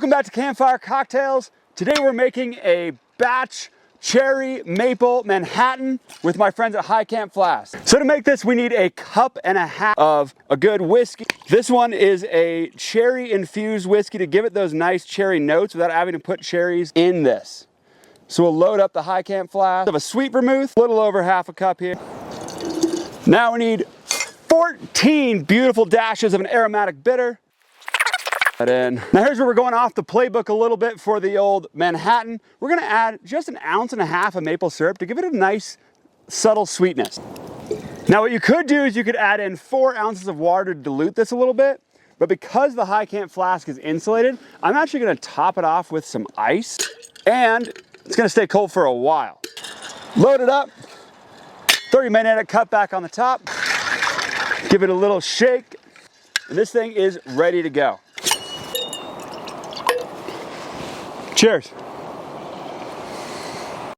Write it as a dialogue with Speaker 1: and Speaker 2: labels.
Speaker 1: Welcome back to Campfire Cocktails. Today we're making a batch cherry maple Manhattan with my friends at High Camp Flasks. So to make this, we need a cup and a half of a good whiskey. This one is a cherry infused whiskey to give it those nice cherry notes without having to put cherries in this. So we'll load up the High Camp Flask of a sweet vermouth, a little over half a cup here. Now we need 14 beautiful dashes of an aromatic bitter. In. Now here's where we're going off the playbook a little bit for the old Manhattan. We're gonna add just 1.5 ounces of maple syrup to give it a nice subtle sweetness. Now what you could do is you could add in 4 ounces of water to dilute this a little bit, but because the High Camp Flask is insulated, I'm actually gonna top it off with some ice and it's gonna stay cold for a while. Load it up, 30-minute cut back on the top, give it a little shake, and this thing is ready to go. Cheers.